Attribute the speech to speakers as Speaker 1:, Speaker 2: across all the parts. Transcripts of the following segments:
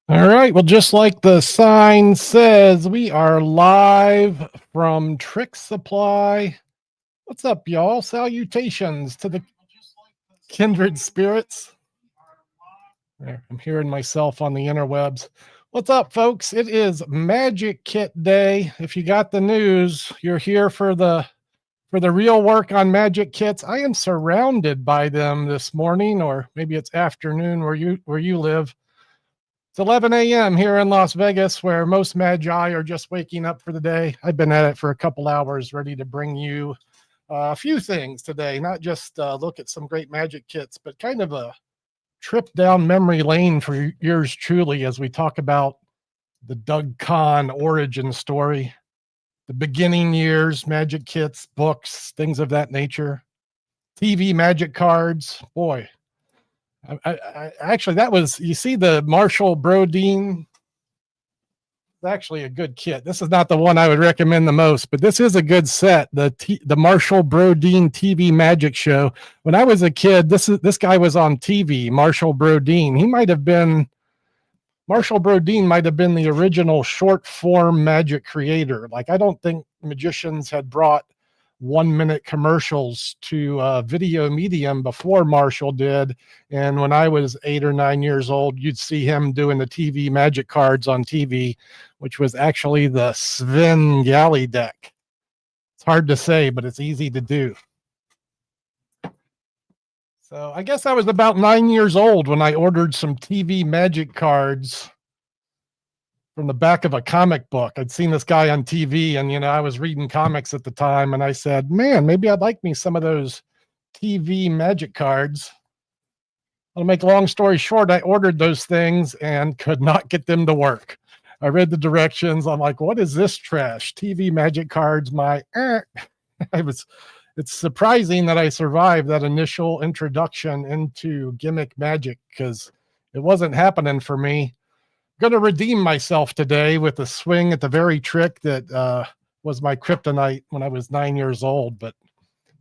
Speaker 1: All right. Well, just like the sign says, we are live from Tricksupply. What's up, y'all? Salutations to the kindred spirits. There, I'm hearing myself on the interwebs. What's up, folks? It is Magic Kit Day. If you got the news, you're here for the real work on Magic Kits. I am surrounded by them this morning, or maybe it's afternoon where you live. It's 11 a.m. here in Las Vegas, where most magi are just waking up for the day. I've been at it for a couple hours, ready to bring you a few things today, not just look at some great Magic kits, but kind of a trip down memory lane for yours truly as we talk about the Doug Conn origin story, the beginning years, Magic kits, books, things of that nature, TV Magic cards. Boy, I actually, that was, you see the Marshall Broaddine. It's actually a good kit. This is not the one I would recommend the most, but this is a good set. The Marshall Broaddine TV Magic Show. When I was a kid, this guy was on TV. Marshall Broaddine. Marshall Broaddine might have been the original short form magic creator. Like, I don't think magicians had brought 1-minute commercials to video medium before Marshall did. And when I was 8 or 9 years old, you'd see him doing the TV magic cards on TV, which was actually the Svengali deck. It's hard to say, but it's easy to do. So I guess I was about 9 years old when I ordered some TV magic cards from the back of a comic book. I'd seen this guy on TV, and I was reading comics at the time, and I said, man, maybe I'd like me some of those TV magic cards. I'll make a long story short, I ordered those things and could not get them to work. I read the directions. I'm like, what is this trash? TV magic cards, it's surprising that I survived that initial introduction into gimmick magic, because it wasn't happening for me. Going to redeem myself today with a swing at the very trick that was my kryptonite when I was 9 years old. But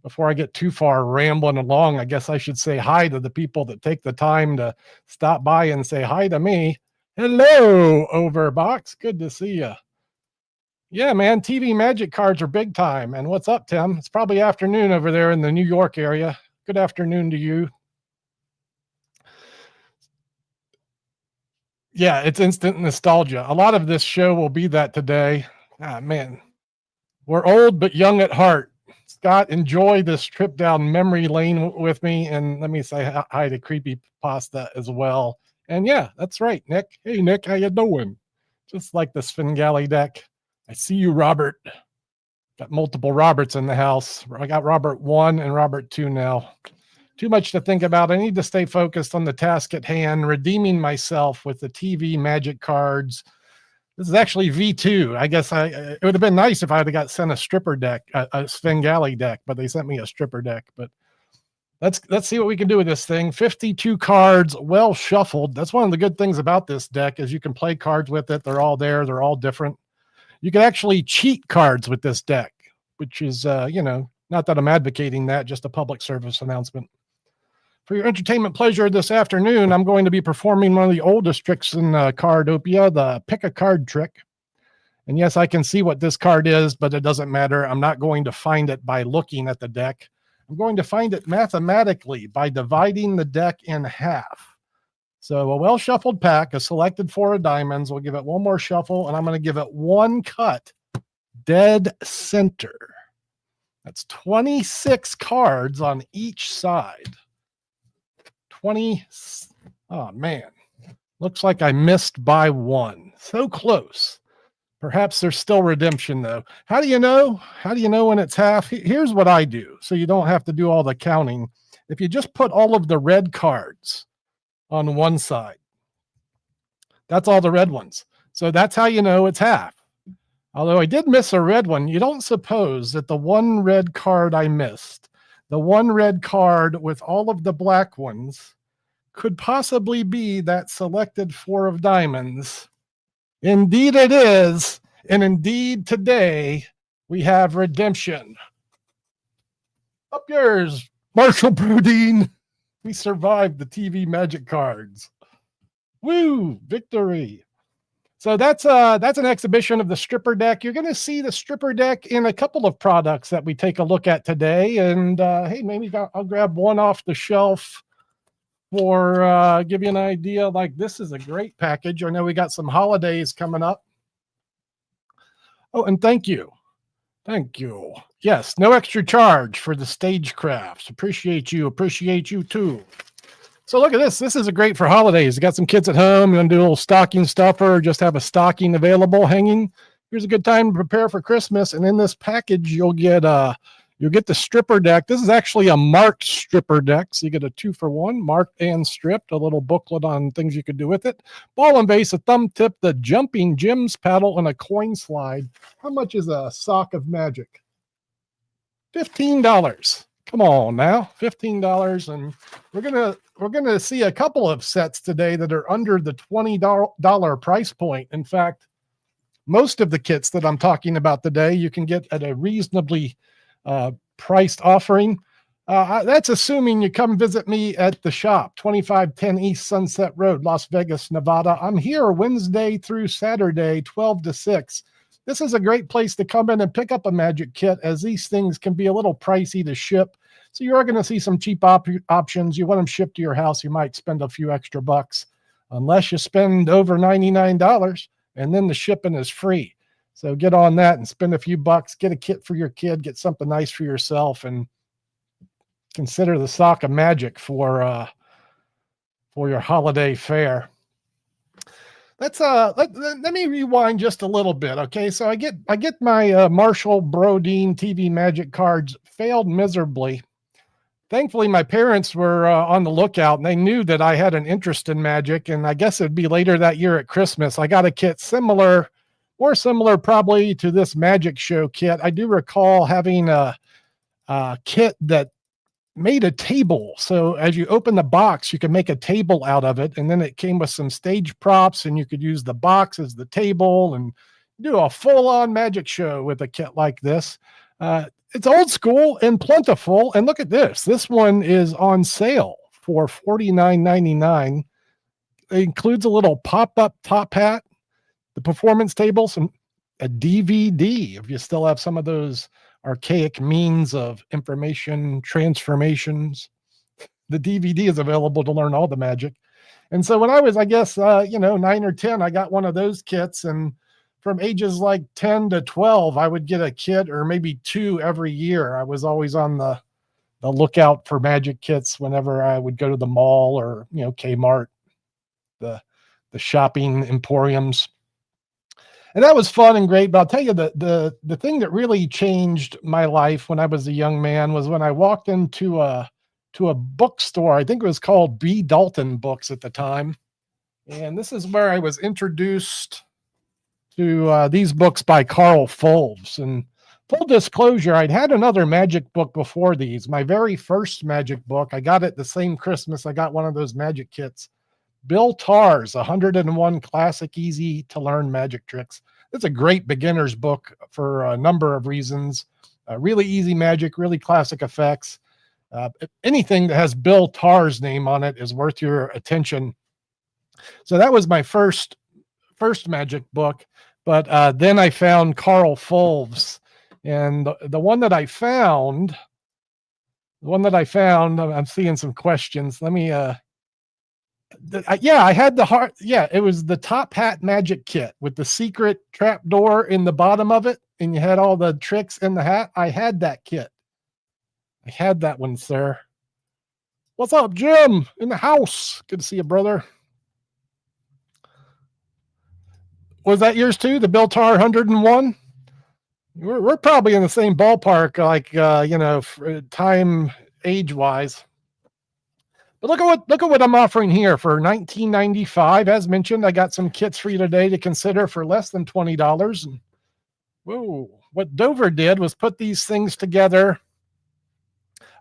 Speaker 1: before I get too far rambling along, I guess I should say hi to the people that take the time to stop by and say hi to me. Hello, Overbox. Good to see you. Yeah, man, TV magic cards are big time. And what's up, Tim? It's probably afternoon over there in the New York area. Good afternoon to you. Yeah, it's instant nostalgia. A lot of this show will be that today. Ah, man, we're old but young at heart. Scott, enjoy this trip down memory lane with me. And let me say hi to Creepy Pasta as well. And yeah, that's right, Nick. Hey, Nick, how you doing? Just like the Svengali deck. I see you, Robert. Got multiple Roberts in the house. I got Robert 1 and Robert 2 now. Too much to think about. I need to stay focused on the task at hand, redeeming myself with the TV magic cards. This is actually V2. I guess it would have been nice if I had got sent a stripper deck, a Svengali deck, but they sent me a stripper deck. But let's see what we can do with this thing. 52 cards, well shuffled. That's one of the good things about this deck is you can play cards with it. They're all there. They're all different. You can actually cheat cards with this deck, which is, not that I'm advocating that, just a public service announcement. For your entertainment pleasure this afternoon, I'm going to be performing one of the oldest tricks in Cardopia, the pick a card trick. And yes, I can see what this card is, but it doesn't matter. I'm not going to find it by looking at the deck. I'm going to find it mathematically by dividing the deck in half. So a well-shuffled pack, a selected 4 of diamonds. We'll give it one more shuffle, and I'm going to give it one cut dead center. That's 26 cards on each side. 20. Oh, man. Looks like I missed by 1. So close. Perhaps there's still redemption, though. How do you know? How do you know when it's half? Here's what I do, so you don't have to do all the counting. If you just put all of the red cards on one side, that's all the red ones. So that's how you know it's half. Although I did miss a red one, you don't suppose that the one red card I missed, the one red card with all of the black ones, could possibly be that selected 4 of diamonds. Indeed it is. And indeed today we have redemption. Up yours, Marshall Broaddine. We survived the TV magic cards. Woo! Victory. So that's an exhibition of the stripper deck. You're going to see the stripper deck in a couple of products that we take a look at today. And hey, maybe I'll grab one off the shelf for give you an idea. Like, this is a great package. I know we got some holidays coming up. Oh, and thank you. Thank you. Yes, no extra charge for the stagecrafts. Appreciate you. Appreciate you too. So look at this. This is a great for holidays. You got some kids at home. You want to do a little stocking stuffer, or just have a stocking available hanging. Here's a good time to prepare for Christmas. And in this package, you'll get the stripper deck. This is actually a marked stripper deck. So you get a 2-for-1, marked and stripped, a little booklet on things you could do with it. Ball and base, a thumb tip, the jumping gems paddle, and a coin slide. How much is a sock of magic? $15. Come on now, $15. And we're gonna see a couple of sets today that are under the $20 price point. In fact, most of the kits that I'm talking about today, you can get at a reasonably priced offering. That's assuming you come visit me at the shop, 2510 East Sunset Road, Las Vegas, Nevada. I'm here Wednesday through Saturday, 12 to 6. This is a great place to come in and pick up a magic kit, as these things can be a little pricey to ship. So you are going to see some cheap options. You want them shipped to your house, you might spend a few extra bucks, unless you spend over $99, and then the shipping is free. So get on that and spend a few bucks, get a kit for your kid, get something nice for yourself, and consider the sock of magic for your holiday fare. Let me rewind just a little bit. Okay, so I get my Marshall Broaddine TV magic cards failed miserably. Thankfully, my parents were on the lookout, and they knew that I had an interest in magic. And I guess it'd be later that year at Christmas, I got a kit more similar probably to this magic show kit. I do recall having a kit that made a table. So as you open the box, you can make a table out of it. And then it came with some stage props, and you could use the box as the table and do a full-on magic show with a kit like this. It's old school and plentiful. And look at this. This one is on sale for $49.99. It includes a little pop-up top hat, the performance table, a DVD, if you still have some of those archaic means of information transformations. The DVD is available to learn all the magic. And so when I was, I guess, 9 or 10, I got one of those kits. And from ages like 10 to 12, I would get a kit or maybe 2 every year. I was always on the lookout for magic kits whenever I would go to the mall or, Kmart, the shopping emporiums. And that was fun and great. But I'll tell you, the thing that really changed my life when I was a young man was when I walked into a bookstore. I think it was called B. Dalton Books at the time. And this is where I was introduced to these books by Carl Fulve. And full disclosure, I'd had another magic book before these. My very first magic book, I got it the same Christmas. I got one of those magic kits. Bill Tarr's 101 Classic Easy to Learn Magic Tricks. It's a great beginner's book for a number of reasons. Really easy magic, really classic effects. Anything that has Bill Tarr's name on it is worth your attention. So that was my first magic book. But then I found Carl Fulve's. And the one that I found, I'm seeing some questions. Let me... I had the heart. Yeah, it was the top hat magic kit with the secret trap door in the bottom of it, and you had all the tricks in the hat. I had that kit. I had that one, sir. What's up, Jim? In the house. Good to see you, brother. Was that yours too? The Bill Tarr 101? We're probably in the same ballpark, like time age wise. But look at what I'm offering here for $19.95. As mentioned, I got some kits for you today to consider for less than $20. And whoa, what Dover did was put these things together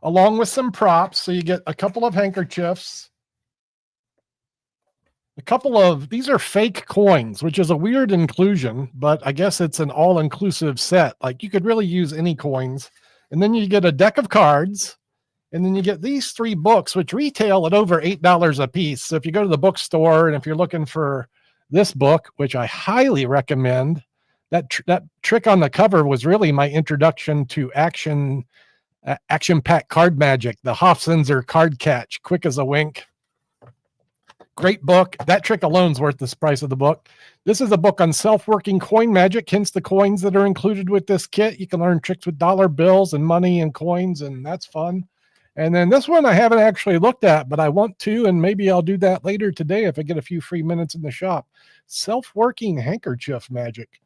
Speaker 1: along with some props. So you get a couple of handkerchiefs, these are fake coins, which is a weird inclusion, but I guess it's an all-inclusive set. Like, you could really use any coins. And then you get a deck of cards. And then you get these 3 books, which retail at over $8 a piece. So if you go to the bookstore and if you're looking for this book, which I highly recommend, that trick on the cover was really my introduction to action-packed card magic. The Hofzinser card catch, quick as a wink. Great book. That trick alone is worth the price of the book. This is a book on self-working coin magic, hence the coins that are included with this kit. You can learn tricks with dollar bills and money and coins, and that's fun. And then this one I haven't actually looked at, but I want to, and maybe I'll do that later today if I get a few free minutes in the shop. Self-working handkerchief magic.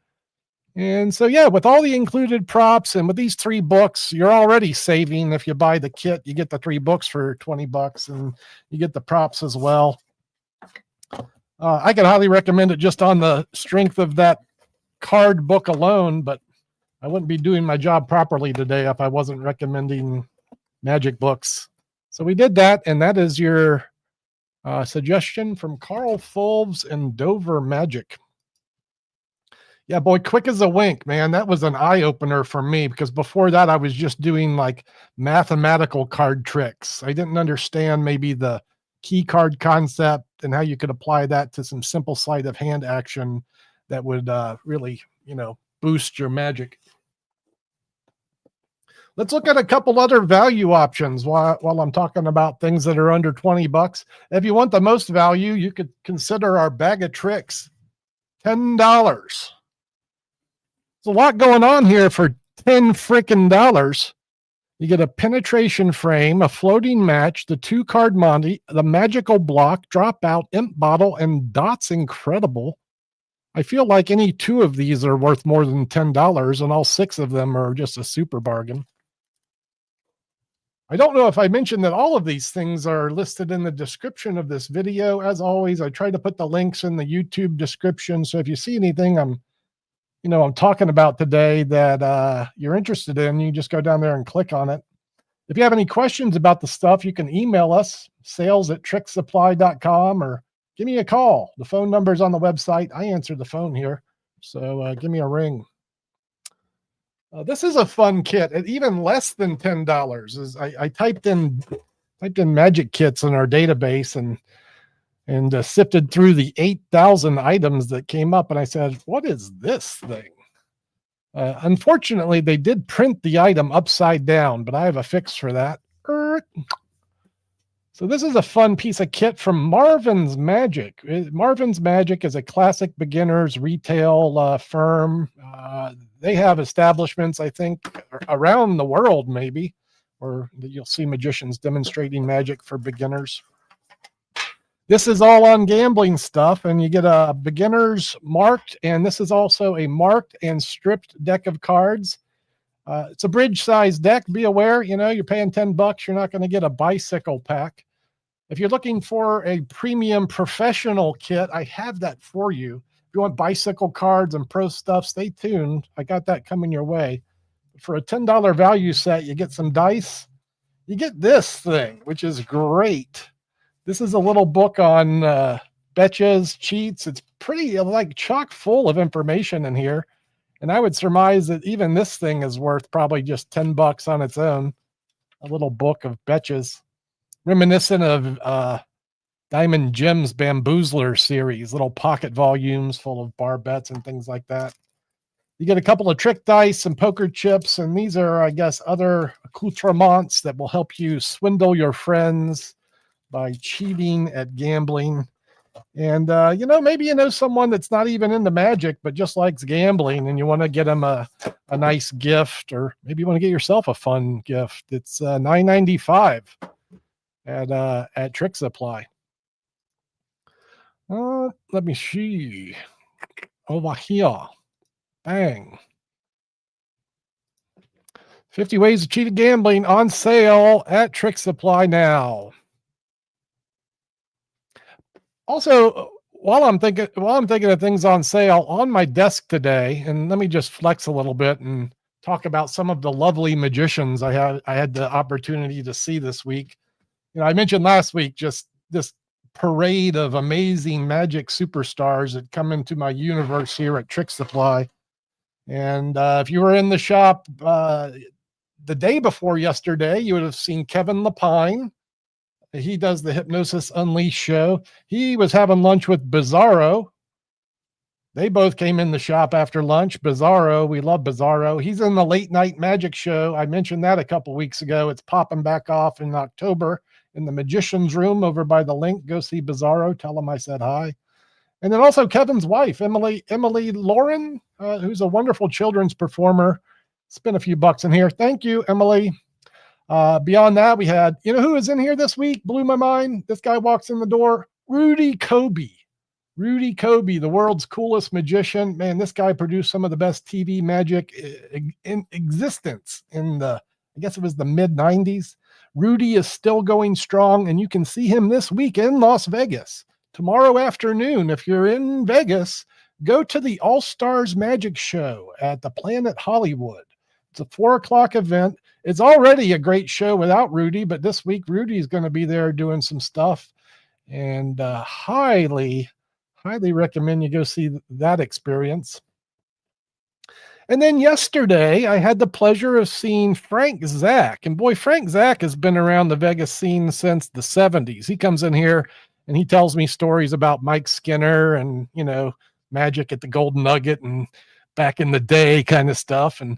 Speaker 1: And so, yeah, with all the included props and with these 3 books, you're already saving. If you buy the kit, you get the 3 books for $20 and you get the props as well. I can highly recommend it just on the strength of that card book alone, but I wouldn't be doing my job properly today if I wasn't recommending magic books. So we did that, and that is your suggestion from Carl Fulves and Dover Magic. Yeah, boy, quick as a wink, man. That was an eye-opener for me because before that I was just doing like mathematical card tricks. I didn't understand maybe the key card concept and how you could apply that to some simple sleight of hand action that would really, boost your magic. Let's look at a couple other value options while I'm talking about things that are under $20. If you want the most value, you could consider our bag of tricks, $10. There's a lot going on here for $10 frickin'. You get a penetration frame, a floating match, the 2-card Monty, the magical block, dropout, imp bottle, and Dot's Incredible. I feel like any 2 of these are worth more than $10, and all 6 of them are just a super bargain. I don't know if I mentioned that all of these things are listed in the description of this video. As always, I try to put the links in the YouTube description. So if you see anything I'm talking about today that you're interested in, you just go down there and click on it. If you have any questions about the stuff, you can email us, sales@tricksupply.com, or give me a call. The phone number is on the website. I answer the phone here, so give me a ring. This is a fun kit at even less than $10. I typed in magic kits in our database and sifted through the 8,000 items that came up, and I said, what is this thing? Unfortunately, they did print the item upside down, but I have a fix for that. So this is a fun piece of kit from Marvin's Magic. Marvin's Magic is a classic beginners retail firm. They have establishments, I think, around the world, maybe, where you'll see magicians demonstrating magic for beginners. This is all on gambling stuff, and you get a beginner's marked, and this is also a marked and stripped deck of cards. It's a bridge-sized deck. Be aware, you're paying $10. You're not going to get a bicycle pack. If you're looking for a premium professional kit, I have that for you. If you want bicycle cards and pro stuff, stay tuned. I got that coming your way. For a $10 value set, you get some dice. You get this thing, which is great. This is a little book on betches, cheats. It's pretty like chock full of information in here. And I would surmise that even this thing is worth probably just $10 on its own. A little book of betches. Reminiscent of Diamond Jim's Bamboozler series, little pocket volumes full of bar bets and things like that. You get a couple of trick dice, some poker chips, and these are, I guess, other accoutrements that will help you swindle your friends by cheating at gambling. And, maybe someone that's not even into magic, but just likes gambling, and you want to get them a nice gift, or maybe you want to get yourself a fun gift. It's $9.95 at Tricksupply. Let me see. Over here. Bang. 50 Ways to Cheat at Gambling on sale at Tricksupply now. Also, while I'm thinking of things on sale on my desk today, and let me just flex a little bit and talk about some of the lovely magicians I had the opportunity to see this week. I mentioned last week just this parade of amazing magic superstars that come into my universe here at Tricksupply. And if you were in the shop the day before yesterday, you would have seen Kevin Lapine. He does the Hypnosis Unleashed show. He was having lunch with Bizarro. They both came in the shop after lunch. Bizarro, we love Bizarro. He's in the Late Night Magic show. I mentioned that a couple weeks ago. It's popping back off in October in the Magician's Room over by the link. Go see Bizarro. Tell him I said hi. And then also Kevin's wife, Emily Lauren, who's a wonderful children's performer. Spent a few bucks in here. Thank you, Emily. Beyond that, we had, you know who is in here this week? Blew my mind. This guy walks in the door. Rudy Kobe. Rudy Kobe, the world's coolest magician. Man, this guy produced some of the best TV magic in existence in the, I guess it was the mid 90s. Rudy is still going strong, and you can see him this week in Las Vegas. Tomorrow afternoon, if you're in Vegas, go to the All-Stars Magic Show at the Planet Hollywood. It's a 4:00 event. It's already a great show without Rudy, but this week Rudy is going to be there doing some stuff, and highly recommend you go see that experience. And then yesterday, I had the pleasure of seeing Frank Zach. And boy, Frank Zach has been around the Vegas scene since the 70s. He comes in here and he tells me stories about Mike Skinner and, you know, magic at the Golden Nugget and back in the day kind of stuff. And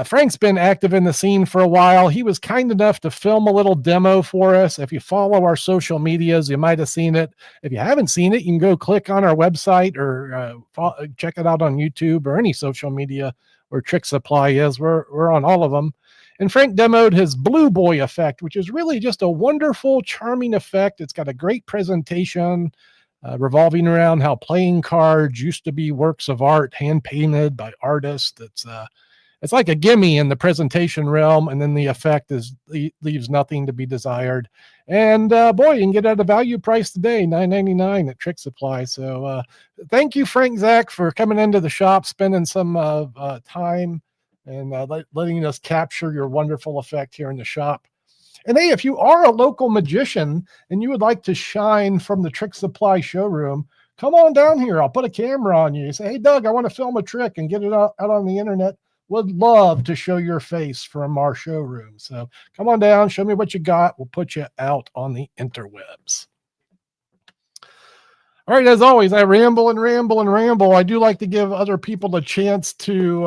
Speaker 1: Frank's been active in the scene for a while. He was kind enough to film a little demo for us. If you follow our social medias, you might have seen it. If you haven't seen it, you can go click on our website or check it out on YouTube or any social media where Tricksupply is. We're on all of them. And Frank demoed his Blue Boy effect, which is really just a wonderful, charming effect. It's got a great presentation revolving around how playing cards used to be works of art, hand-painted by artists. It's like a gimme in the presentation realm, and then the effect leaves nothing to be desired. And boy, you can get it at a value price today, $9.99 at Tricksupply. So thank you, Frank Zach, for coming into the shop, spending some time, and letting us capture your wonderful effect here in the shop. And hey, if you are a local magician and you would like to shine from the Tricksupply showroom, come on down here. I'll put a camera on you. You say, hey, Doug, I want to film a trick and get it out on the internet. Would love to show your face from our showroom. So come on down, show me what you got. We'll put you out on the interwebs. All right, as always, I ramble and ramble and ramble. I do like to give other people a chance to,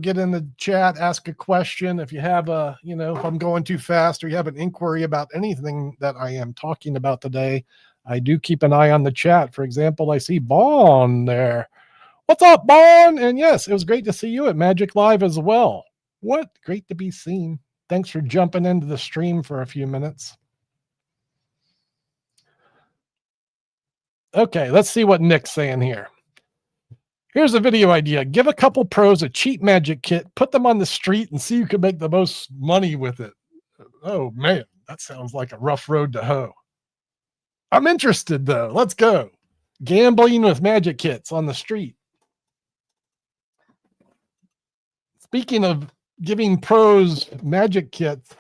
Speaker 1: get in the chat, ask a question. If you have if I'm going too fast or you have an inquiry about anything that I am talking about today, I do keep an eye on the chat. For example, I see Bon there. What's up, Bon? And yes, it was great to see you at Magic Live as well. What? Great to be seen. Thanks for jumping into the stream for a few minutes. Okay, let's see what Nick's saying here. Here's a video idea. Give a couple pros a cheap magic kit, put them on the street, and see who can make the most money with it. Oh, man, that sounds like a rough road to hoe. I'm interested, though. Let's go. Gambling with magic kits on the street. Speaking of giving pros magic kits,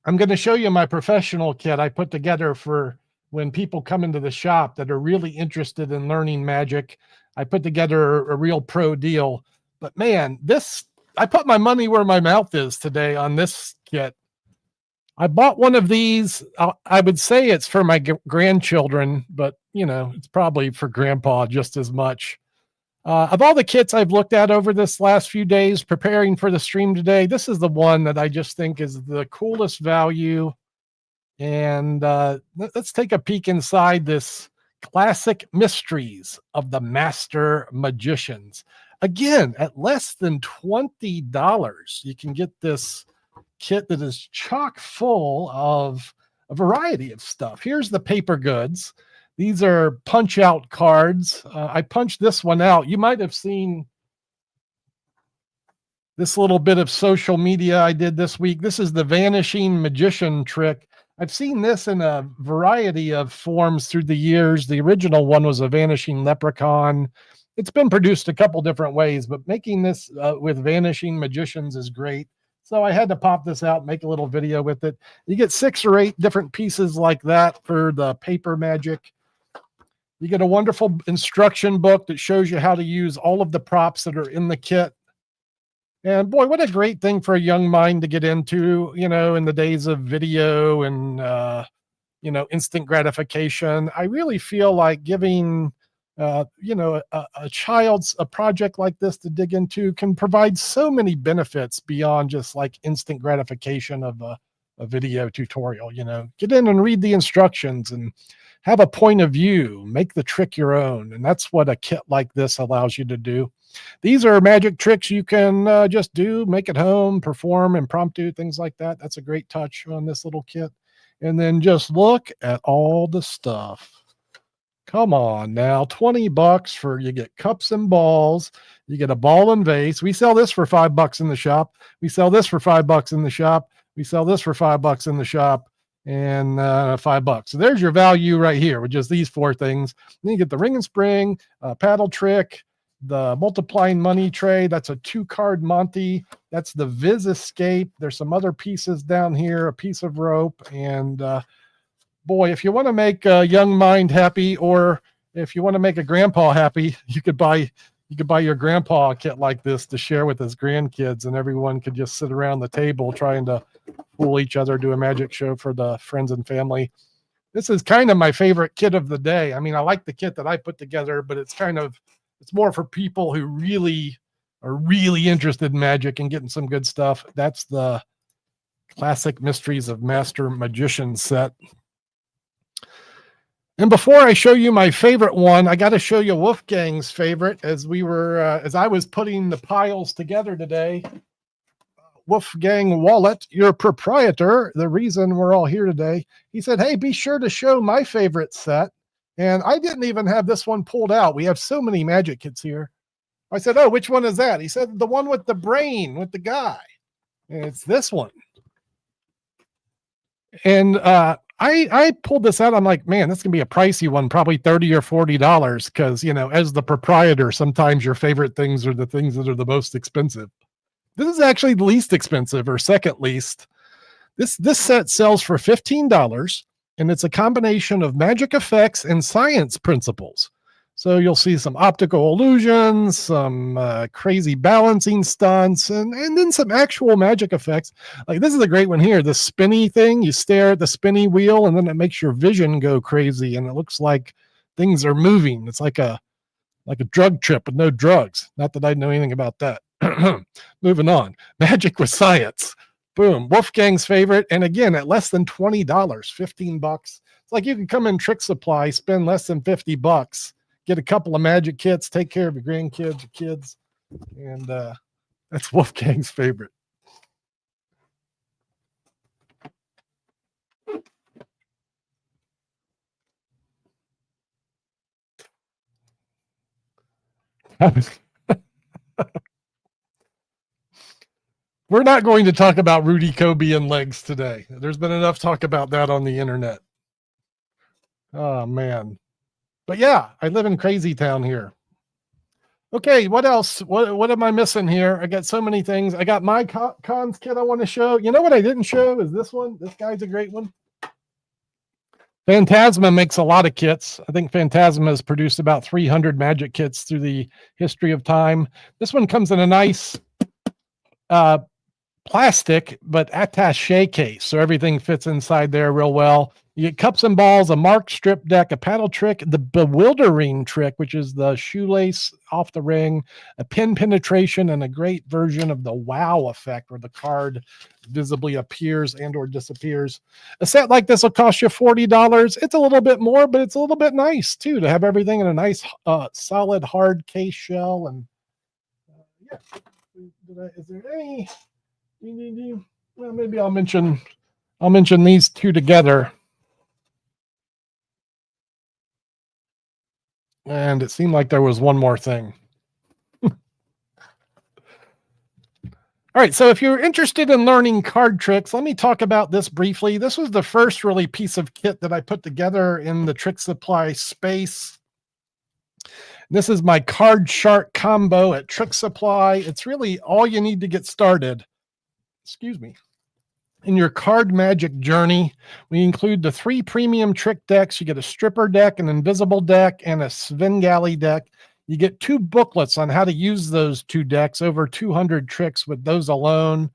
Speaker 1: I'm going to show you my professional kit I put together for when people come into the shop that are really interested in learning magic. I put together a real pro deal. But man, I put my money where my mouth is today on this kit. I bought one of these. I would say it's for my grandchildren, but it's probably for grandpa just as much. Of all the kits I've looked at over this last few days preparing for the stream today, this is the one that I just think is the coolest value. And let's take a peek inside this Classic Mysteries of the Master Magicians. Again, at less than $20, you can get this kit that is chock full of a variety of stuff. Here's the paper goods. These are punch out cards. I punched this one out. You might have seen this little bit of social media I did this week. This is the Vanishing Magician trick. I've seen this in a variety of forms through the years. The original one was a Vanishing Leprechaun. It's been produced a couple different ways, but making this with Vanishing Magicians is great. So I had to pop this out and make a little video with it. You get 6 or 8 different pieces like that for the paper magic. You get a wonderful instruction book that shows you how to use all of the props that are in the kit. And boy, what a great thing for a young mind to get into, you know, in the days of video and, you know, instant gratification. I really feel like giving, you know, a child's a project like this to dig into can provide so many benefits beyond just like instant gratification of a video tutorial. You know, get in and read the instructions and have a point of view, make the trick your own. And that's what a kit like this allows you to do. These are magic tricks you can just do, make at home, perform, impromptu, things like that. That's a great touch on this little kit. And then just look at all the stuff. Come on now, $20 for, you get cups and balls, you get a ball and vase. We sell this for $5 in the shop. We sell this for $5 in the shop. We sell this for $5 in the shop, and $5. So there's your value right here with just these four things. Then you get the ring and spring, paddle trick, the multiplying money tray. That's a 2-card Monty. That's the Viz Escape. There's some other pieces down here, a piece of rope. And boy, if you want to make a young mind happy, or if you want to make a grandpa happy, you could buy your grandpa a kit like this to share with his grandkids, and everyone could just sit around the table trying to fool each other, do a magic show for the friends and family. This is kind of my favorite kit of the day. I mean, I like the kit that I put together, but it's more for people who really are really interested in magic and getting some good stuff. That's the Classic Mysteries of Master Magician set. And before I show you my favorite one, I got to show you Wolfgang's favorite. As I was putting the piles together today, Wolfgang Wallet, your proprietor, the reason we're all here today, he said, hey, be sure to show my favorite set. And I didn't even have this one pulled out. We have so many magic kits here. I said, oh, which one is that? He said, the one with the brain, with the guy. And it's this one. And I pulled this out. I'm like, man, this can be a pricey one, probably $30 or $40, because, you know, as the proprietor, sometimes your favorite things are the things that are the most expensive. This is actually the least expensive, or second least. This set sells for $15, and it's a combination of magic effects and science principles. So you'll see some optical illusions, some crazy balancing stunts, and then some actual magic effects. Like this is a great one here. The spinny thing, you stare at the spinny wheel, and then it makes your vision go crazy, and it looks like things are moving. It's like a drug trip with no drugs. Not that I know anything about that. Moving on. Magic with science. Boom. Wolfgang's favorite. And again, at less than $20, $15. It's like you can come in Tricksupply, spend less than $50, get a couple of magic kits, take care of your grandkids, your kids. And that's Wolfgang's favorite. We're not going to talk about Rudy Kobe and legs today. There's been enough talk about that on the internet. Oh, man. But yeah, I live in Crazy Town here. Okay, what else? What am I missing here? I got so many things. I got my Conn's kit I want to show. You know what I didn't show is this one. This guy's a great one. Fantasma makes a lot of kits. I think Fantasma has produced about 300 magic kits through the history of time. This one comes in a nice plastic but attaché case, so everything fits inside there real well. You get cups and balls, a marked strip deck, a paddle trick, the bewildering trick, which is the shoelace off the ring, a pin penetration, and a great version of the wow effect where the card visibly appears and or disappears. A set like this will cost you $40. It's a little bit more, but it's a little bit nice too to have everything in a nice solid hard case shell. And yeah, is there any? Well, maybe I'll mention these two together. And it seemed like there was one more thing. All right, so if you're interested in learning card tricks, let me talk about this briefly. This was the first really piece of kit that I put together in the Tricksupply space. This is my card shark combo at Tricksupply. It's really all you need to get started. Excuse me. In your card magic journey, we include the 3 premium trick decks. You get a stripper deck, an invisible deck, and a Svengali deck. You get 2 booklets on how to use those 2 decks, over 200 tricks with those alone.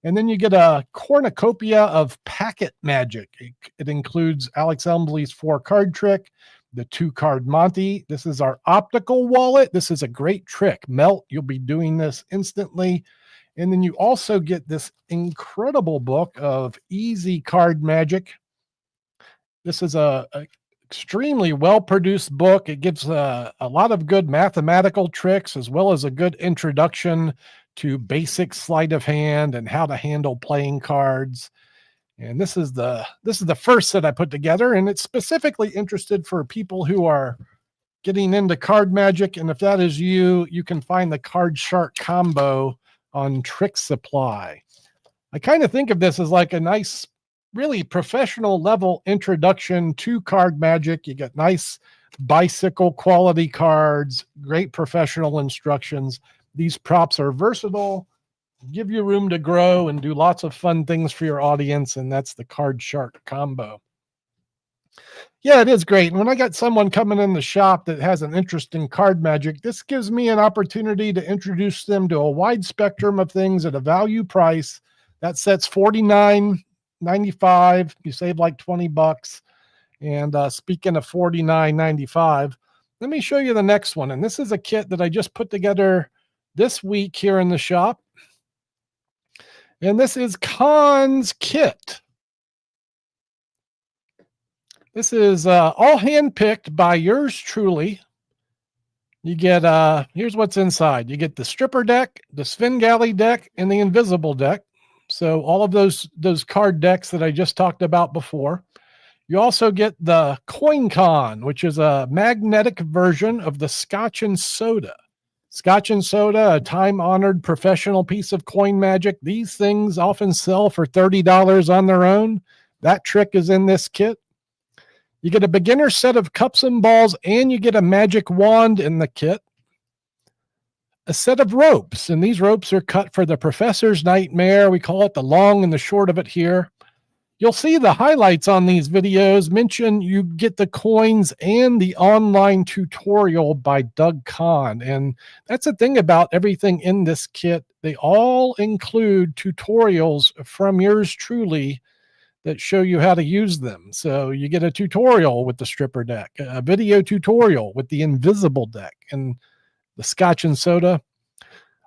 Speaker 1: And then you get a cornucopia of packet magic. It includes Alex Elmsley's 4-card trick, the 2-card Monty. This is our optical wallet. This is a great trick. Melt, you'll be doing this instantly. And then you also get this incredible book of easy card magic. This is a extremely well-produced book. It gives a lot of good mathematical tricks, as well as a good introduction to basic sleight of hand and how to handle playing cards. And this is the first set I put together, and it's specifically interested for people who are getting into card magic. And if that is you, you can find the Card Shark combo on Tricksupply. I kind of think of this as like a nice, really professional level introduction to card magic. You get nice bicycle quality cards, great professional instructions. These props are versatile, give you room to grow and do lots of fun things for your audience. And that's the Card Shark combo. Yeah, it is great. And when I got someone coming in the shop that has an interest in card magic, this gives me an opportunity to introduce them to a wide spectrum of things at a value price. That set's $49.95. You save like $20. And speaking of $49.95, let me show you the next one. And this is a kit that I just put together this week here in the shop. And this is Conn's kit. This is all handpicked by yours truly. You get, here's what's inside. You get the stripper deck, the Svengali deck, and the invisible deck. So all of those card decks that I just talked about before. You also get the Conn, which is a magnetic version of the Scotch and Soda. Scotch and Soda, a time-honored professional piece of coin magic. These things often sell for $30 on their own. That trick is in this kit. You get a beginner set of cups and balls, and you get a magic wand in the kit. A set of ropes, and these ropes are cut for the professor's nightmare. We call it the long and the short of it here. You'll see the highlights on these videos mention you get the coins and the online tutorial by Doug Conn. And that's the thing about everything in this kit. They all include tutorials from yours truly that show you how to use them. So you get a tutorial with the stripper deck, a video tutorial with the invisible deck, and the Scotch and Soda.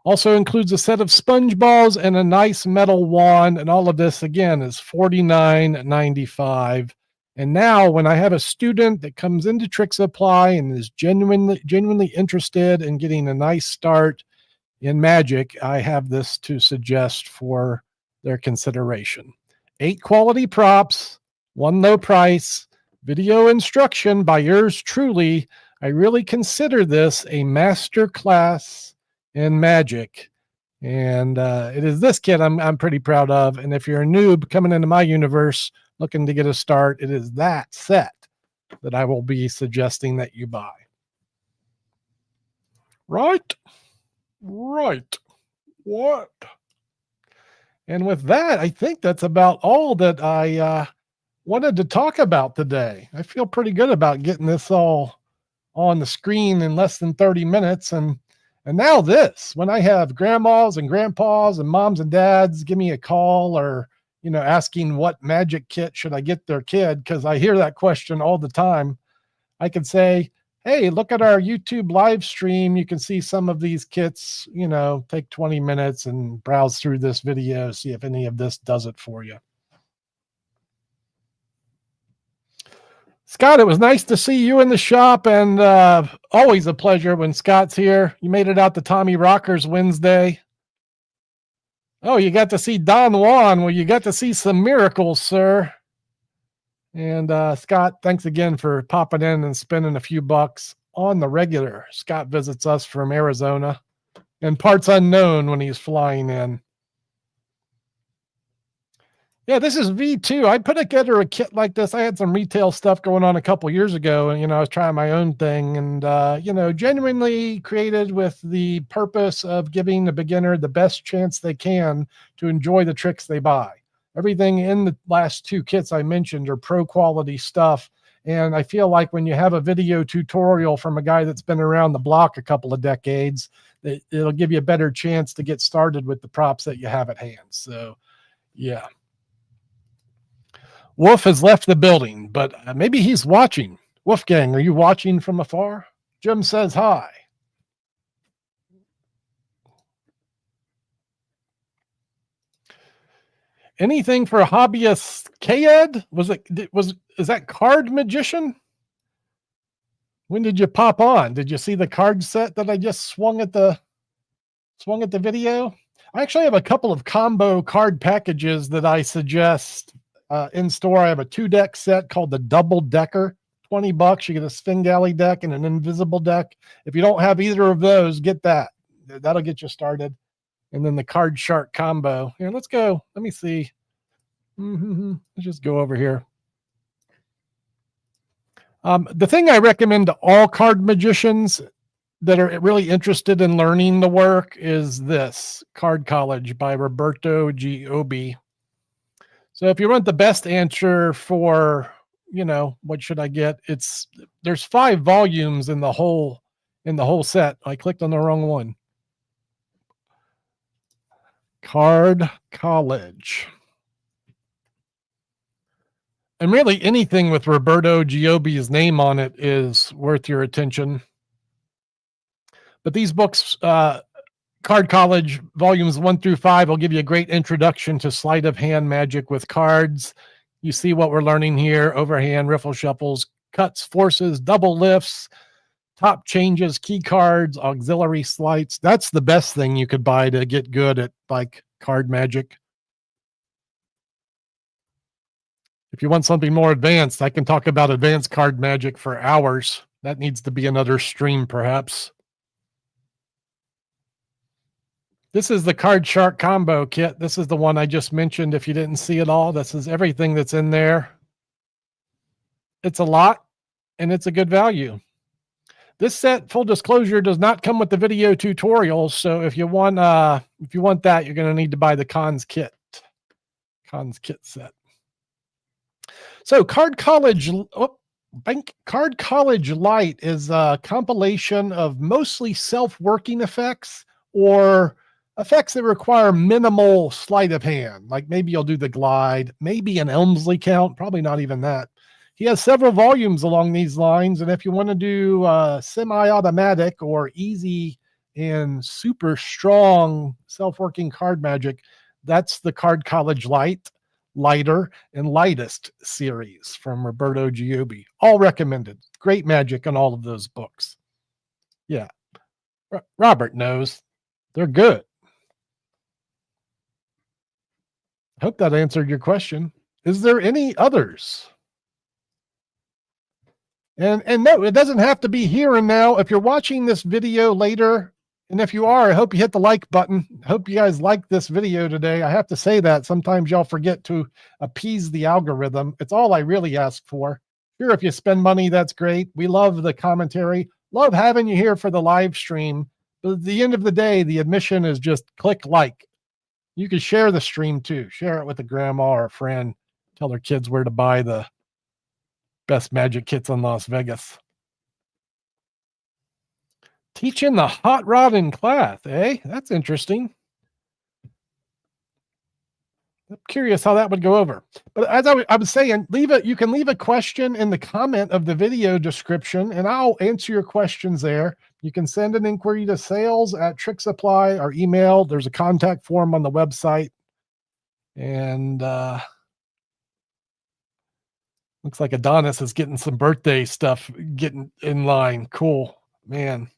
Speaker 1: Also includes a set of sponge balls and a nice metal wand. And all of this, again, is $49.95. And now when I have a student that comes into Tricksupply and is genuinely interested in getting a nice start in magic, I have this to suggest for their consideration. 8 quality props, 1 low price, video instruction by yours truly. I really consider this a master class in magic, and it is this kit I'm pretty proud of. And if you're a noob coming into my universe looking to get a start, it is that set that I will be suggesting that you buy. Right? What? And with that, I think that's about all that I wanted to talk about today. I feel pretty good about getting this all on the screen in less than 30 minutes. And now this, when I have grandmas and grandpas and moms and dads give me a call or, asking what magic kit should I get their kid, because I hear that question all the time, I could say, hey, look at our YouTube live stream. You can see some of these kits, take 20 minutes and browse through this video, see if any of this does it for you. Scott, it was nice to see you in the shop, and always a pleasure when Scott's here. You made it out to Tommy Rocker's Wednesday. Oh, you got to see Don Juan. Well, you got to see some miracles, sir. And Scott, thanks again for popping in and spending a few bucks on the regular. Scott visits us from Arizona and parts unknown when he's flying in. Yeah, this is V2. I put together a kit like this. I had some retail stuff going on a couple years ago, and I was trying my own thing, and genuinely created with the purpose of giving the beginner the best chance they can to enjoy the tricks they buy. Everything in the last 2 kits I mentioned are pro quality stuff, And I feel like when you have a video tutorial from a guy that's been around the block a couple of decades, it'll give you a better chance to get started with the props that you have at hand. So, yeah. Wolf has left the building, but maybe he's watching. Wolfgang, are you watching from afar? Jim says hi. Anything for hobbyist K-Ed? Is that Card Magician? When did you pop on? Did you see the card set that I just swung at the video? I actually have a couple of combo card packages that I suggest in store. I have a 2-deck set called the Double Decker, $20. You get a Svengali deck and an invisible deck. If you don't have either of those, get that. That'll get you started. And then the Card Shark combo. Here, let's go. Let me see. Let's just go over here. The thing I recommend to all card magicians that are really interested in learning the work is this Card College by Roberto Giobbi. So if you want the best answer for, what should I get? There's 5 volumes in the whole set. I clicked on the wrong one. Card College. And really anything with Roberto Giobbi's name on it is worth your attention. But these books, Card College, volumes 1 through 5, will give you a great introduction to sleight of hand magic with cards. You see what we're learning here: overhand, riffle shuffles, cuts, forces, double lifts, top changes, key cards, auxiliary sleights. That's the best thing you could buy to get good at like card magic. If you want something more advanced, I can talk about advanced card magic for hours. That needs to be another stream, perhaps. This is the Card Shark combo kit. This is the one I just mentioned. If you didn't see it all, this is everything that's in there. It's a lot, and it's a good value. This set, full disclosure, does not come with the video tutorials. So if you want that, you're going to need to buy the Conn's kit set. So Card College Lite is a compilation of mostly self-working effects or effects that require minimal sleight of hand. Like maybe you'll do the glide, maybe an Elmsley count, probably not even that. He has several volumes along these lines. And if you want to do semi-automatic or easy and super strong self-working card magic, that's the Card College Lighter, and Lightest series from Roberto Giobbi. All recommended. Great magic on all of those books. Yeah. Robert knows. They're good. I hope that answered your question. Is there any others? And no, it doesn't have to be here and now. If you're watching this video later, and if you are, I hope you hit the like button. I hope you guys like this video today. I have to say that sometimes y'all forget to appease the algorithm. It's all I really ask for. Sure, if you spend money, that's great. We love the commentary. Love having you here for the live stream. But at the end of the day, the admission is just click like. You can share the stream too. Share it with a grandma or a friend. Tell their kids where to buy the best magic kits in Las Vegas. Teaching the hot rod in class, eh? That's interesting. I'm curious how that would go over. But as I was saying, you can leave a question in the comment of the video description, and I'll answer your questions there. You can send an inquiry to sales@Tricksupply or email. There's a contact form on the website. And looks like Adonis is getting some birthday stuff getting in line. Cool, man.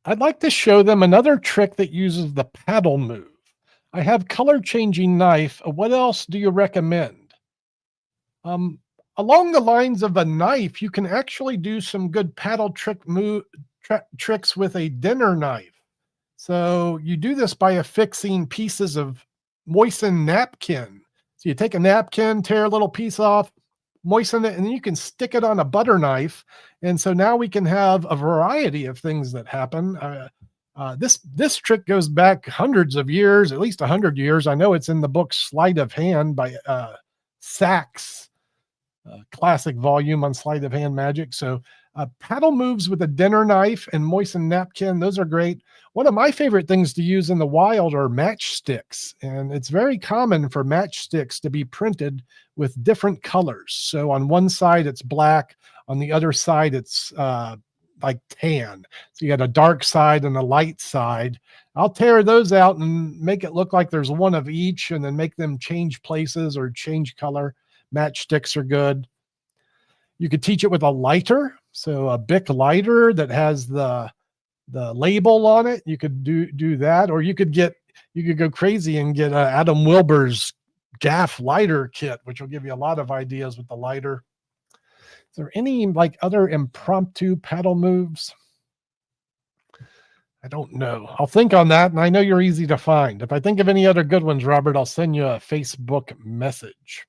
Speaker 1: I'd like to show them another trick that uses the paddle move. I have color changing knife. What else do you recommend? Along the lines of a knife, you can actually do some good paddle tricks with a dinner knife. So you do this by affixing pieces of moistened napkin. So you take a napkin, tear a little piece off, moisten it, and then you can stick it on a butter knife. And so now we can have a variety of things that happen. This trick goes back hundreds of years, at least 100 years. I know it's in the book Sleight of Hand by Sachs, classic volume on sleight of hand magic. So paddle moves with a dinner knife and moistened napkin. Those are great. One of my favorite things to use in the wild are matchsticks. And it's very common for matchsticks to be printed with different colors. So on one side, it's black. On the other side, it's like tan. So you got a dark side and a light side. I'll tear those out and make it look like there's one of each, and then make them change places or change color. Matchsticks are good. You could teach it with a lighter. So a Bic lighter that has the label on it. You could do that, or you could go crazy and get Adam Wilbur's gaff lighter kit, which will give you a lot of ideas with the lighter. Is there any like other impromptu paddle moves? I don't know. I'll think on that, and I know you're easy to find. If I think of any other good ones, Robert, I'll send you a Facebook message.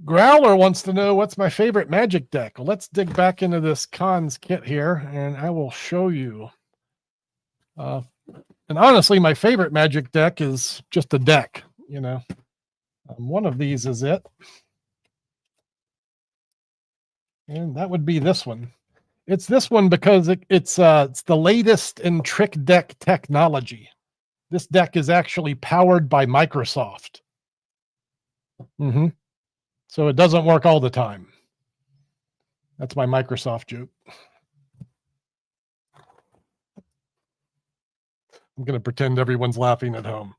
Speaker 1: Growler wants to know what's my favorite magic deck. Well, let's dig back into this Conn's kit here, and I will show you. And honestly, my favorite magic deck is just a deck, you know. One of these is it. And that would be this one. It's this one because it's the latest in trick deck technology. This deck is actually powered by Microsoft. So it doesn't work all the time. That's my Microsoft joke. I'm going to pretend everyone's laughing at home.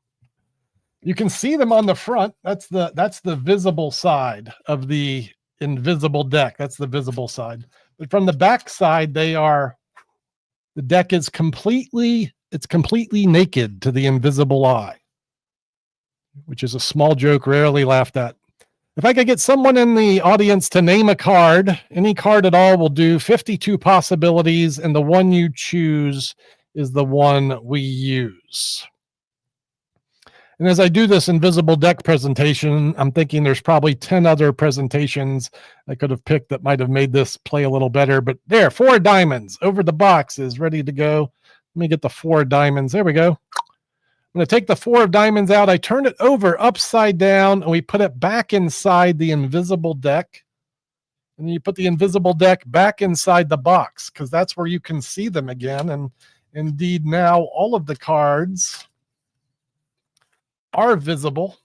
Speaker 1: You can see them on the front. That's the visible side of the invisible deck. That's the visible side. But from the back side, the deck is completely naked to the invisible eye, which is a small joke rarely laughed at. If I could get someone in the audience to name a card, any card at all will do. 52 possibilities, and the one you choose is the one we use. And as I do this invisible deck presentation, I'm thinking there's probably 10 other presentations I could have picked that might have made this play a little better. But there, 4 diamonds over the box is ready to go. Let me get the 4 diamonds. There we go. I'm going to take the 4 of diamonds out. I turn it over upside down, and we put it back inside the invisible deck. And then you put the invisible deck back inside the box, because that's where you can see them again. And indeed, now all of the cards are visible.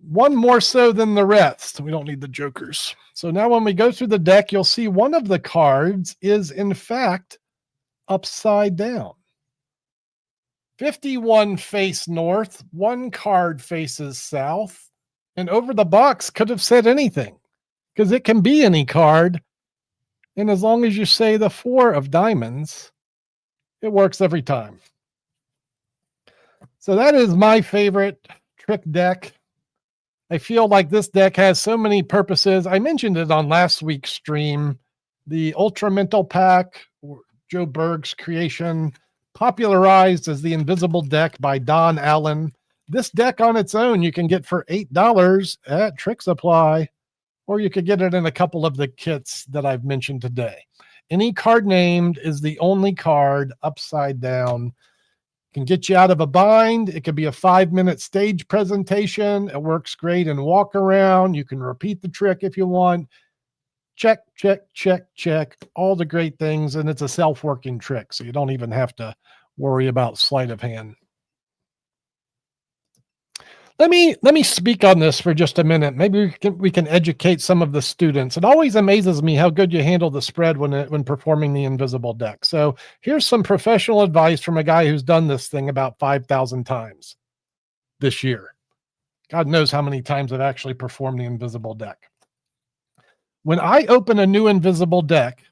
Speaker 1: One more so than the rest. We don't need the jokers. So now when we go through the deck, you'll see one of the cards is in fact upside down. 51 face north, 1 card faces south, and over the box could have said anything, because it can be any card. And as long as you say the 4 of diamonds, it works every time. So that is my favorite trick deck. I feel like this deck has so many purposes. I mentioned it on last week's stream. The Ultra Mental Pack, Joe Berg's creation, popularized as the Invisible Deck by Don Allen. This deck on its own you can get for $8 at Tricksupply, or you could get it in a couple of the kits that I've mentioned today. Any card named is the only card upside down. Can get you out of a bind. It could be a 5-minute stage presentation. It works great in walk around. You can repeat the trick if you want. Check, check, check, check. All the great things. And it's a self-working trick, so you don't even have to worry about sleight of hand. Let me speak on this for just a minute. Maybe we can educate some of the students. It always amazes me how good you handle the spread when performing the invisible deck. So here's some professional advice from a guy who's done this thing about 5,000 times this year. God knows how many times I've actually performed the invisible deck. When I open a new invisible deck,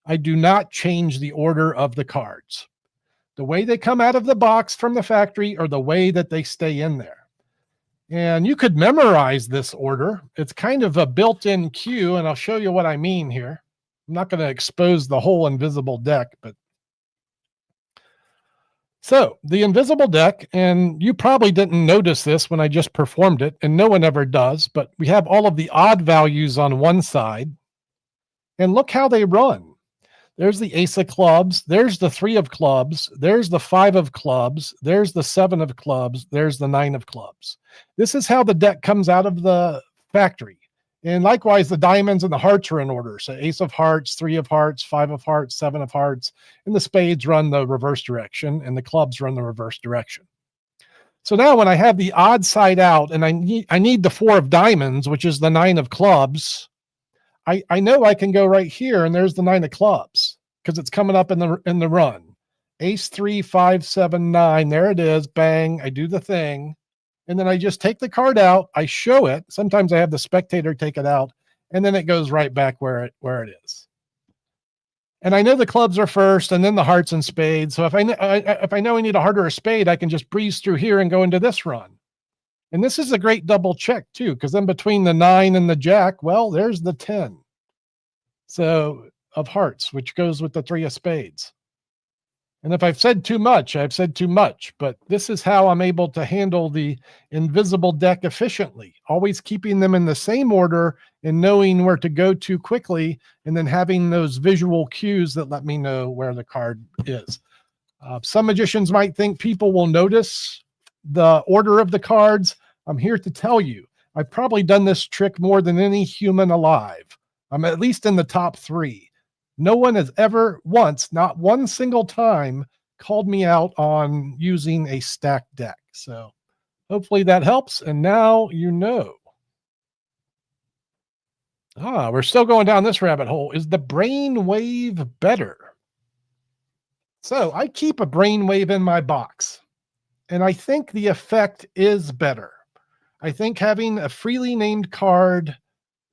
Speaker 1: I do not change the order of the cards. The way they come out of the box from the factory or the way that they stay in there. And you could memorize this order. It's kind of a built-in cue, and I'll show you what I mean here. I'm not going to expose the whole invisible deck, but so the invisible deck, and you probably didn't notice this when I just performed it, and no one ever does, but we have all of the odd values on one side, and look how they run. There's the ace of clubs. There's the 3 of clubs. There's the 5 of clubs. There's the 7 of clubs. There's the 9 of clubs. This is how the deck comes out of the factory. And likewise, the diamonds and the hearts are in order. So ace of hearts, 3 of hearts, 5 of hearts, 7 of hearts, and the spades run the reverse direction, and the clubs run the reverse direction. So now when I have the odd side out and I need the 4 of diamonds, which is the 9 of clubs, I know I can go right here and there's the 9 of clubs because it's coming up in the run. Ace 3, 5, 7, 9. There it is. Bang. I do the thing. And then I just take the card out. I show it. Sometimes I have the spectator take it out, and then it goes right back where it is. And I know the clubs are first and then the hearts and spades. So if I know I need a heart or a spade, I can just breeze through here and go into this run. And this is a great double check too, because then between the 9 and the jack, well, there's the 10. So of hearts, which goes with the 3 of spades. And if I've said too much, I've said too much, but this is how I'm able to handle the invisible deck efficiently, always keeping them in the same order and knowing where to go to quickly, and then having those visual cues that let me know where the card is. Some magicians might think people will notice the order of the cards. I'm here to tell you, I've probably done this trick more than any human alive. I'm at least in the top 3. No one has ever once, not one single time, called me out on using a stacked deck. So hopefully that helps. And now you know. We're still going down this rabbit hole. Is the brainwave better? So I keep a brainwave in my box, and I think the effect is better. I think having a freely named card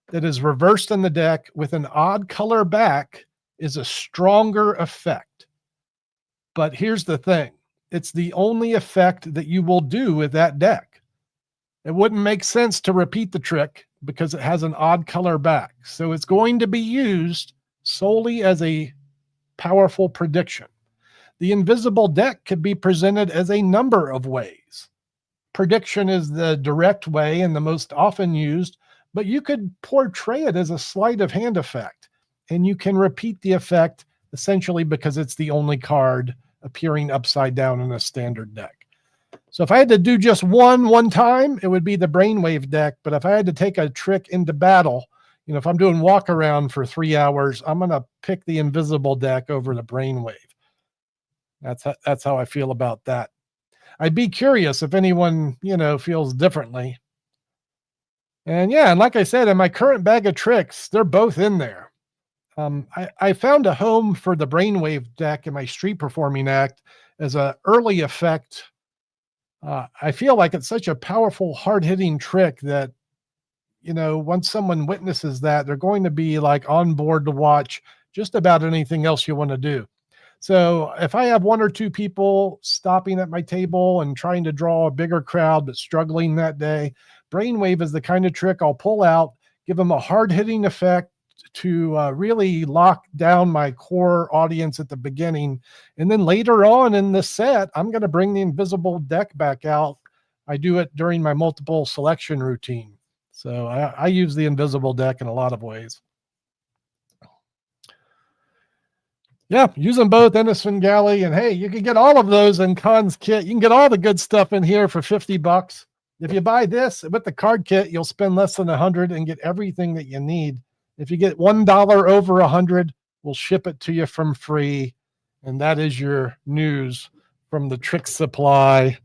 Speaker 1: that is reversed in the deck with an odd color back is a stronger effect. But here's the thing. It's the only effect that you will do with that deck. It wouldn't make sense to repeat the trick because it has an odd color back. So it's going to be used solely as a powerful prediction. The invisible deck could be presented as a number of ways. Prediction is the direct way and the most often used, but you could portray it as a sleight of hand effect. And you can repeat the effect essentially because it's the only card appearing upside down in a standard deck. So if I had to do just one time, it would be the brainwave deck. But if I had to take a trick into battle, if I'm doing walk around for 3 hours, I'm going to pick the invisible deck over the brainwave. That's how I feel about that. I'd be curious if anyone, feels differently. And yeah, and like I said, in my current bag of tricks, they're both in there. I found a home for the brainwave deck in my street performing act as an early effect. I feel like it's such a powerful, hard-hitting trick that, once someone witnesses that, they're going to be like on board to watch just about anything else you want to do. So if I have 1 or 2 people stopping at my table and trying to draw a bigger crowd but struggling that day, brainwave is the kind of trick I'll pull out, give them a hard-hitting effect to really lock down my core audience at the beginning. And then later on in the set, I'm going to bring the invisible deck back out. I do it during my multiple selection routine. So I use the invisible deck in a lot of ways. Yeah, use them both, Ennis and Galley. And hey, you can get all of those in Conn's kit. You can get all the good stuff in here for $50. If you buy this with the card kit, you'll spend less than $100 and get everything that you need. If you get $1 over $100, we'll ship it to you from free. And that is your news from the Tricksupply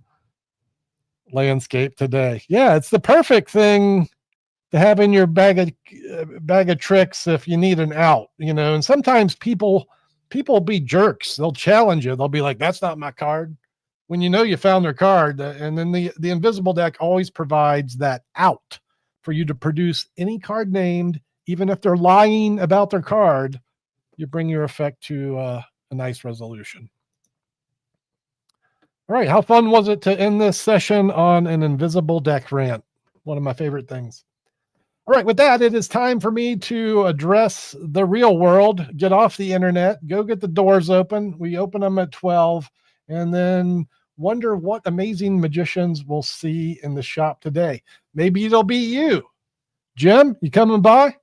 Speaker 1: landscape today. Yeah, it's the perfect thing to have in your bag of tricks if you need an out, and sometimes people be jerks. They'll challenge you. They'll be like, that's not my card. When you found their card, and then the invisible deck always provides that out for you to produce any card named. Even if they're lying about their card, you bring your effect to a nice resolution. All right, how fun was it to end this session on an invisible deck rant? One of my favorite things. All right, with that, it is time for me to address the real world, get off the internet, go get the doors open. We open them at 12, and then wonder what amazing magicians we'll see in the shop today. Maybe it'll be you. Jim, you coming by?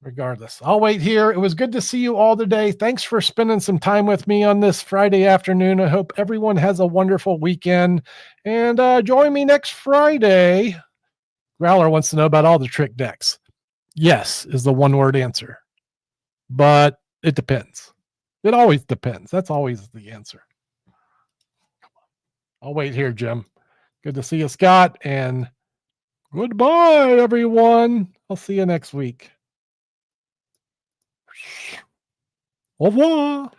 Speaker 1: regardless, I'll wait here. It was good to see you all today. Thanks for spending some time with me on this Friday afternoon. I hope everyone has a wonderful weekend, and join me next Friday. Growler wants to know about all the trick decks. Yes is the one-word answer, but it depends. It always depends. That's always the answer. I'll wait here, Jim. Good to see you, Scott, and goodbye, everyone. I'll see you next week. Au revoir.